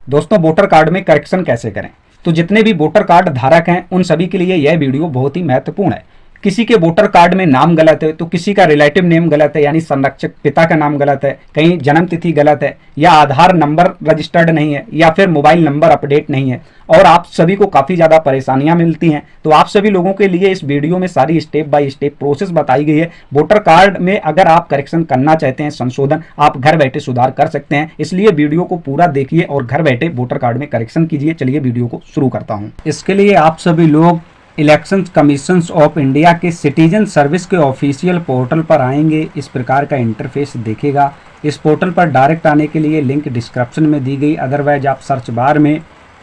दोस्तों, voter card में correction कैसे करें? तो जितने भी वोटर कार्ड धारक हैं उन सभी के लिए यह वीडियो बहुत ही महत्वपूर्ण है। किसी के वोटर कार्ड में नाम गलत है तो किसी का रिलेटिव नेम गलत है, यानी संरक्षक पिता का नाम गलत है, कहीं जन्म तिथि गलत है, या आधार नंबर रजिस्टर्ड नहीं है, या फिर मोबाइल नंबर अपडेट नहीं है, और आप सभी को काफ़ी ज़्यादा परेशानियां मिलती हैं। तो आप सभी लोगों के लिए इस वीडियो में सारी स्टेप बाय स्टेप प्रोसेस बताई गई है। वोटर कार्ड में अगर आप करेक्शन करना चाहते हैं, संशोधन, आप घर बैठे सुधार कर सकते हैं। इसलिए वीडियो को पूरा देखिए और घर बैठे वोटर कार्ड में करेक्शन कीजिए। चलिए वीडियो को शुरू करता हूँ। इसके लिए आप सभी लोग इलेक्शन कमीशन ऑफ इंडिया के सिटीजन सर्विस के ऑफिशियल पोर्टल पर आएंगे। इस प्रकार का इंटरफेस देखेगा। इस पोर्टल पर डायरेक्ट आने के लिए लिंक डिस्क्रिप्शन में दी गई, अदरवाइज आप सर्च बार में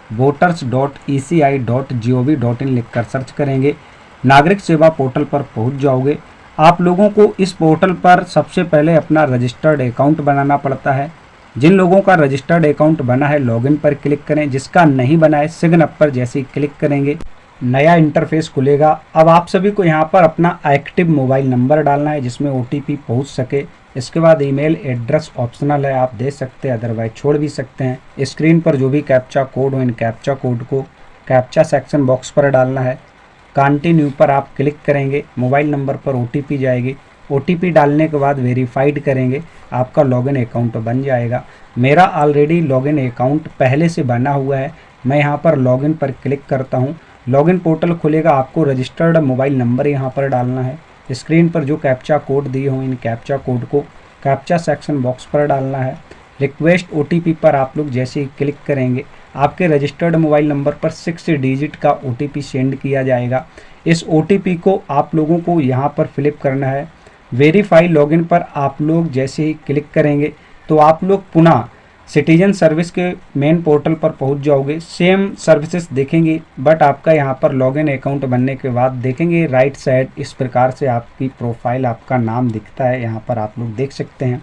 voters.eci.gov.in लिखकर सर्च करेंगे। नागरिक सेवा पोर्टल पर पहुंच जाओगे। आप लोगों को इस पोर्टल पर सबसे पहले अपना रजिस्टर्ड अकाउंट बनाना पड़ता है। जिन लोगों का रजिस्टर्ड अकाउंट बना है लॉगिन पर क्लिक करें, जिसका नहीं बना है सिग्न अप पर जैसे ही क्लिक करेंगे नया इंटरफेस खुलेगा। अब आप सभी को यहाँ पर अपना एक्टिव मोबाइल नंबर डालना है जिसमें OTP पहुँच सके। इसके बाद ईमेल एड्रेस ऑप्शनल है, आप दे सकते हैं, अदरवाइज छोड़ भी सकते हैं। स्क्रीन पर जो भी कैप्चा कोड हो इन कैप्चा कोड को कैप्चा सेक्शन बॉक्स पर डालना है। कंटिन्यू पर आप क्लिक करेंगे। मोबाइल नंबर पर OTP जाएगी। OTP डालने के बाद वेरीफाइड करेंगे, आपका लॉगिन अकाउंट बन जाएगा। मेरा ऑलरेडी लॉगिन अकाउंट पहले से बना हुआ है। मैं यहाँ पर लॉगिन पर क्लिक करता हूँ। लॉगिन पोर्टल खुलेगा। आपको रजिस्टर्ड मोबाइल नंबर यहाँ पर डालना है। स्क्रीन पर जो कैप्चा कोड दिए हों इन कैप्चा कोड को कैप्चा सेक्शन बॉक्स पर डालना है। रिक्वेस्ट OTP पर आप लोग जैसे ही क्लिक करेंगे आपके रजिस्टर्ड मोबाइल नंबर पर 6 डिजिट का OTP सेंड किया जाएगा। इस OTP को आप लोगों को यहाँ पर फिलिप करना है। वेरीफाई लॉगिन पर आप लोग जैसे ही क्लिक करेंगे तो आप लोग पुनः सिटीजन सर्विस के मेन पोर्टल पर पहुंच जाओगे। सेम सर्विसेज देखेंगे, बट आपका यहाँ पर लॉगिन अकाउंट बनने के बाद देखेंगे राइट साइड इस प्रकार से आपकी प्रोफाइल, आपका नाम दिखता है। यहाँ पर आप लोग देख सकते हैं।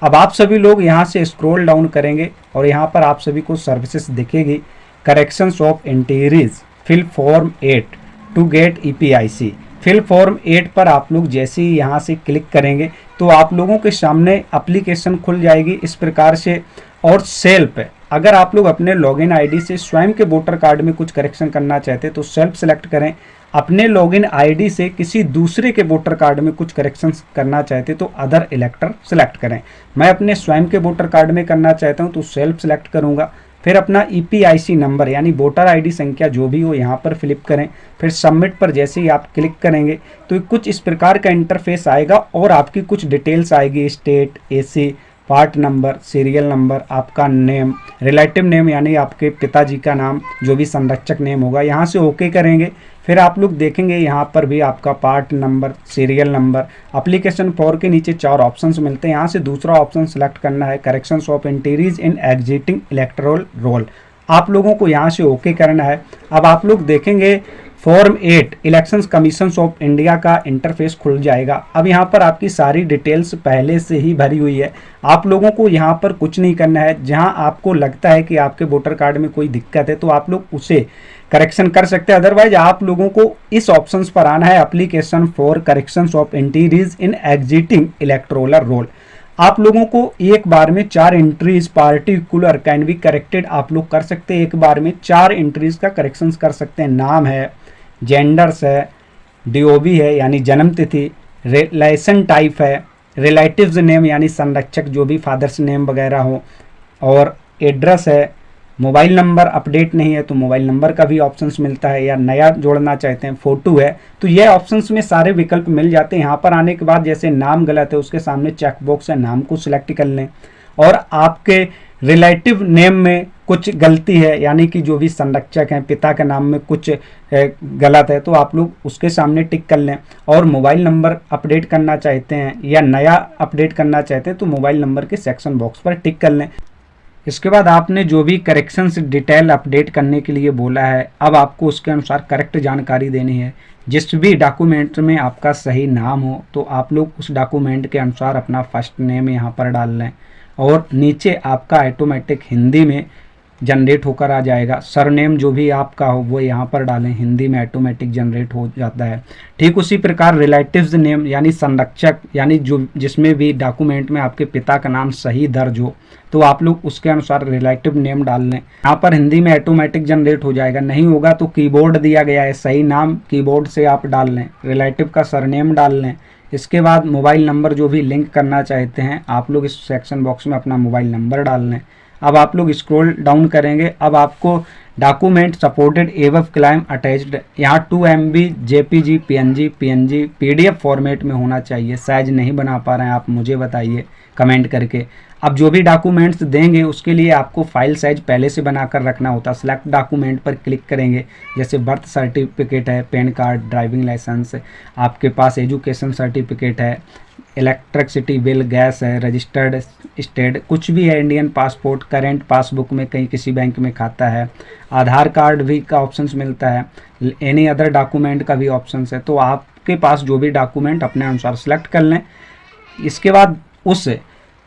अब आप सभी लोग यहाँ से स्क्रॉल डाउन करेंगे और यहाँ पर आप सभी को सर्विसेज दिखेगी। Corrections of interiors, fill form 8 to get EPIC। Fill form 8 पर आप लोग जैसे ही यहाँ से क्लिक करेंगे तो आप लोगों के सामने एप्लीकेशन खुल जाएगी इस प्रकार से। और सेल्फ, अगर आप लोग अपने लॉगिन आईडी से स्वयं के वोटर कार्ड में कुछ करेक्शन करना चाहते हैं तो सेल्फ सेलेक्ट करें। अपने लॉगिन आईडी से किसी दूसरे के वोटर कार्ड में कुछ करेक्शन करना चाहते तो अदर इलेक्टर सेलेक्ट करें। मैं अपने स्वयं के वोटर कार्ड में करना चाहता हूं तो सेल्फ सेलेक्ट करूंगा। फिर अपना EPIC नंबर यानी वोटर ID संख्या जो भी हो यहाँ पर फिलिप करें। फिर सबमिट पर जैसे ही आप क्लिक करेंगे तो कुछ इस प्रकार का इंटरफेस आएगा और आपकी कुछ डिटेल्स आएगी। State, AC, part number, serial number, आपका नेम, रिलेटिव नेम यानी आपके पिताजी का नाम, जो भी संरक्षक नेम होगा, यहाँ से ओके करेंगे। फिर आप लोग देखेंगे यहाँ पर भी आपका part number, serial number, application for के नीचे 4 ऑप्शंस मिलते हैं। यहाँ से दूसरा ऑप्शन सेलेक्ट करना है, corrections of entries in exiting electoral roll. आप लोगों को यहाँ से ओके करना है। अब आप लोग देखेंगे form 8 election commission of India का इंटरफेस खुल जाएगा। अब यहाँ पर आपकी सारी डिटेल्स पहले से ही भरी हुई है। आप लोगों को यहाँ पर कुछ नहीं करना है। जहाँ आपको लगता है कि आपके वोटर कार्ड में कोई दिक्कत है तो आप लोग उसे करेक्शन कर सकते हैं। अदरवाइज आप लोगों को इस ऑप्शंस पर आना है, application for corrections of entries in exiting electoral roll. आप लोगों को एक बार में 4 entries particular can be corrected आप लोग कर सकते हैं। एक बार में 4 एंट्रीज का करेक्शन कर सकते हैं। नाम है, जेंडर्स है, DOB है यानी जन्म तिथि, रिलेशन टाइप है, रिलेटिव्स नेम यानी संरक्षक जो भी फादर्स नेम वगैरह हो, और एड्रेस है। मोबाइल नंबर अपडेट नहीं है तो मोबाइल नंबर का भी ऑप्शंस मिलता है, या नया जोड़ना चाहते हैं, फोटो है, तो ये ऑप्शंस में सारे विकल्प मिल जाते हैं। यहाँ पर आने के बाद जैसे नाम गलत है उसके सामने चेक बॉक्स है, नाम को सिलेक्ट कर लें। और आपके रिलेटिव नेम में कुछ गलती है यानी कि जो भी संरक्षक हैं पिता के नाम में कुछ गलत है तो आप लोग उसके सामने टिक कर लें। और मोबाइल नंबर अपडेट करना चाहते हैं या नया अपडेट करना चाहते हैं तो मोबाइल नंबर के सेक्शन बॉक्स पर टिक कर लें। इसके बाद आपने जो भी करेक्शंस डिटेल अपडेट करने के लिए बोला है, अब आपको उसके अनुसार करेक्ट जानकारी देनी है। जिस भी डॉक्यूमेंट में आपका सही नाम हो तो आप लोग उस डॉक्यूमेंट के अनुसार अपना फर्स्ट नेम यहाँ पर डाल लें। और नीचे आपका ऑटोमेटिक हिंदी में जनरेट होकर आ जाएगा। सरनेम जो भी आपका हो वो यहाँ पर डालें, हिंदी में ऑटोमेटिक जनरेट हो जाता है। ठीक उसी प्रकार रिलेटिव्स नेम यानी संरक्षक, यानी जो जिसमें भी डॉक्यूमेंट में आपके पिता का नाम सही दर्ज हो तो आप लोग उसके अनुसार रिलेटिव नेम डाल लें। यहाँ पर हिंदी में ऑटोमेटिक जनरेट हो जाएगा, नहीं होगा तो कीबोर्ड दिया गया है, सही नाम कीबोर्ड से आप डाल लें, रिलेटिव का सरनेम डाल लें। इसके बाद मोबाइल नंबर जो भी लिंक करना चाहते हैं आप लोग इस सेक्शन बॉक्स में अपना मोबाइल नंबर डाल लें। अब आप लोग स्क्रॉल डाउन करेंगे, अब आपको डॉक्यूमेंट सपोर्टेड एवं क्लाइम अटैच्ड, यहाँ 2 MB JPG PNG PDF format में होना चाहिए। साइज नहीं बना पा रहे हैं आप, मुझे बताइए कमेंट करके। अब जो भी डॉक्यूमेंट्स देंगे उसके लिए आपको फाइल साइज पहले से बनाकर रखना होता है। सेलेक्ट डॉक्यूमेंट पर क्लिक करेंगे, जैसे बर्थ सर्टिफिकेट है, पैन कार्ड, ड्राइविंग लाइसेंस, आपके पास एजुकेशन सर्टिफिकेट है, इलेक्ट्रिसिटी बिल, गैस है, रजिस्टर्ड स्टेट कुछ भी है, इंडियन पासपोर्ट, करेंट पासबुक में कहीं किसी बैंक में खाता है, आधार कार्ड भी का ऑप्शंस मिलता है, एनी अदर डॉक्यूमेंट का भी ऑप्शंस है। तो आपके पास जो भी डॉक्यूमेंट अपने अनुसार सेलेक्ट कर लें। इसके बाद उस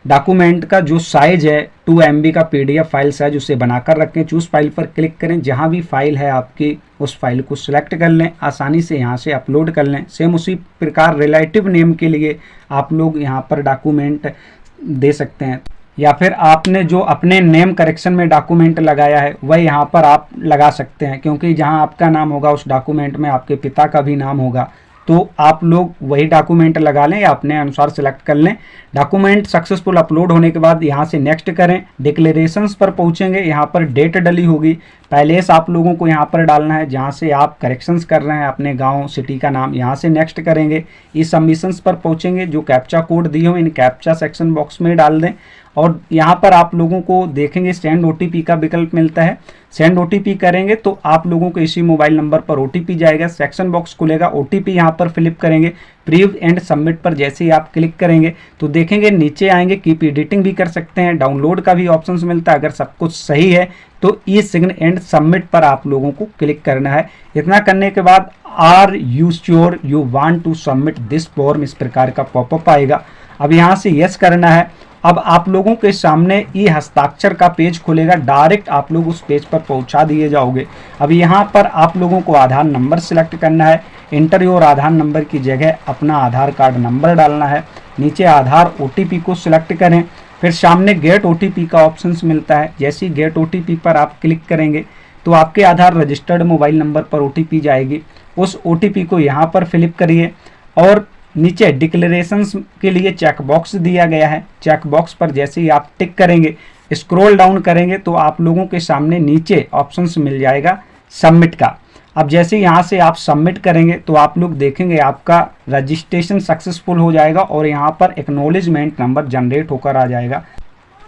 डॉक्यूमेंट का जो साइज है 2 MB का PDF फाइल साइज उसे बनाकर रखें। चूज़ फाइल पर क्लिक करें, जहां भी फाइल है आपकी उस फाइल को सिलेक्ट कर लें, आसानी से यहां से अपलोड कर लें। सेम उसी प्रकार रिलेटिव नेम के लिए आप लोग यहां पर डॉक्यूमेंट दे सकते हैं, या फिर आपने जो अपने नेम करेक्शन में डॉक्यूमेंट लगाया है वह यहाँ पर आप लगा सकते हैं, क्योंकि जहाँ आपका नाम होगा उस डॉक्यूमेंट में आपके पिता का भी नाम होगा। तो आप लोग वही डॉक्यूमेंट लगा लें या अपने अनुसार सेलेक्ट कर लें। डॉक्यूमेंट सक्सेसफुल अपलोड होने के बाद यहाँ से नेक्स्ट करें, डिक्लेरेशंस पर पहुँचेंगे, यहाँ पर डेट डली होगी, पैलेस आप लोगों को यहाँ पर डालना है जहाँ से आप करेक्शंस कर रहे हैं, अपने गांव सिटी का नाम, यहाँ से नेक्स्ट करेंगे। ई सबमिशंस पर पहुँचेंगे, जो कैप्चा कोड दिए हो इन कैप्चा सेक्शन बॉक्स में डाल दें, और यहाँ पर आप लोगों को देखेंगे सेंड OTP का विकल्प मिलता है। सेंड OTP करेंगे तो आप लोगों को इसी मोबाइल नंबर पर OTP जाएगा, सेक्शन बॉक्स खुलेगा, OTP यहाँ पर फिलिप करेंगे। प्रीव्यू एंड सबमिट पर जैसे ही आप क्लिक करेंगे तो देखेंगे नीचे आएंगे, कीप एडिटिंग भी कर सकते हैं, डाउनलोड का भी ऑप्शंस मिलता है। अगर सब कुछ सही है तो ई सिग्न एंड सबमिट पर आप लोगों को क्लिक करना है। इतना करने के बाद are you sure you want to submit this form, इस प्रकार का पॉपअप आएगा। अब यहाँ से यस करना है। अब आप लोगों के सामने ई हस्ताक्षर का पेज खुलेगा, डायरेक्ट आप लोग उस पेज पर पहुंचा दिए जाओगे। अब यहाँ पर आप लोगों को आधार नंबर सिलेक्ट करना है, इंटर योर आधार नंबर की जगह अपना आधार कार्ड नंबर डालना है, नीचे आधार OTP को सिलेक्ट करें, फिर सामने गेट OTP का ऑप्शंस मिलता है। जैसे ही गेट OTP पर आप क्लिक करेंगे तो आपके आधार रजिस्टर्ड मोबाइल नंबर पर OTP जाएगी, उस OTP को यहाँ पर फिलिप करिए, और नीचे डिक्लेरेशंस के लिए चेक बॉक्स दिया गया है, चेक बॉक्स पर जैसे ही आप टिक करेंगे, स्क्रॉल डाउन करेंगे तो आप लोगों के सामने नीचे ऑप्शंस मिल जाएगा सबमिट का। अब जैसे यहाँ से आप सबमिट करेंगे तो आप लोग देखेंगे आपका रजिस्ट्रेशन सक्सेसफुल हो जाएगा और यहाँ पर एक्नॉलेजमेंट नंबर जनरेट होकर आ जाएगा।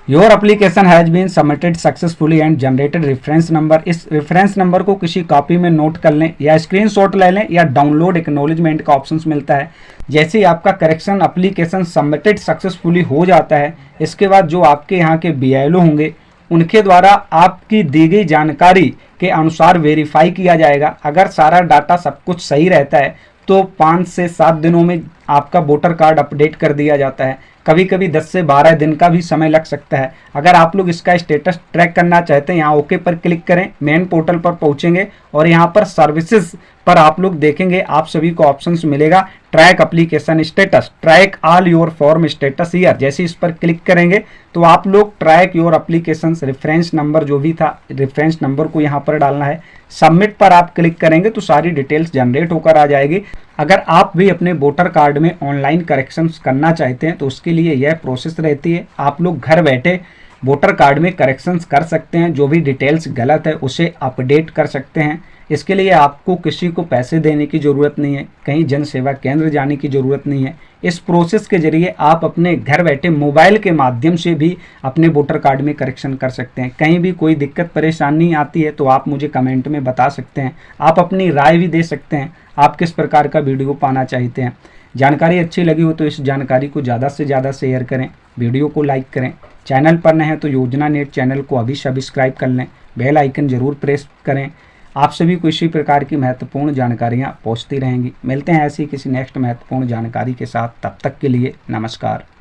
Your application has been submitted successfully and generated reference number. इस रेफरेंस नंबर को किसी कॉपी में नोट कर लें या स्क्रीनशॉट ले लें, या डाउनलोड एक्नॉलेजमेंट का ऑप्शंस मिलता है। जैसे ही आपका करेक्शन एप्लीकेशन सबमिटेड सक्सेसफुली हो जाता है, इसके बाद जो आपके यहाँ के BLO होंगे उनके द्वारा आपकी दी गई जानकारी के अनुसार वेरीफाई किया जाएगा। अगर सारा डाटा सब कुछ सही रहता है तो 5 से 7 दिनों में आपका वोटर कार्ड अपडेट कर दिया जाता है। कभी कभी 10 से 12 दिन का भी समय लग सकता है। अगर आप लोग इसका स्टेटस ट्रैक करना चाहते हैं, यहाँ ओके पर क्लिक करें, मेन पोर्टल पर पहुंचेंगे और यहाँ पर सर्विसेज पर आप लोग देखेंगे आप सभी को ऑप्शंस मिलेगा, track application status, track all your form status here. जैसे इस पर क्लिक करेंगे तो आप लोग track your application reference number जो भी था, रेफरेंस नंबर को यहाँ पर डालना है। सबमिट पर आप क्लिक करेंगे तो सारी डिटेल्स जनरेट होकर आ जाएगी। अगर आप भी अपने वोटर कार्ड में ऑनलाइन करेक्शंस करना चाहते हैं तो उसके लिए यह प्रोसेस रहती है। आप लोग घर बैठे वोटर कार्ड में करेक्शंस कर सकते हैं, जो भी डिटेल्स गलत है उसे अपडेट कर सकते हैं। इसके लिए आपको किसी को पैसे देने की ज़रूरत नहीं है, कहीं जन सेवा केंद्र जाने की ज़रूरत नहीं है। इस प्रोसेस के जरिए आप अपने घर बैठे मोबाइल के माध्यम से भी अपने वोटर कार्ड में करेक्शन कर सकते हैं। कहीं भी कोई दिक्कत परेशानी आती है तो आप मुझे कमेंट में बता सकते हैं, आप अपनी राय भी दे सकते हैं, आप किस प्रकार का वीडियो पाना चाहते हैं। जानकारी अच्छी लगी हो तो इस जानकारी को ज़्यादा से ज़्यादा शेयर करें, वीडियो को लाइक करें। चैनल पर नए हैं तो योजना नेट चैनल को अभी सब्सक्राइब कर लें, बेल आइकन ज़रूर प्रेस करें। आप सभी को इसी प्रकार की महत्वपूर्ण जानकारियाँ पहुँचती रहेंगी। मिलते हैं ऐसी किसी नेक्स्ट महत्वपूर्ण जानकारी के साथ, तब तक के लिए नमस्कार।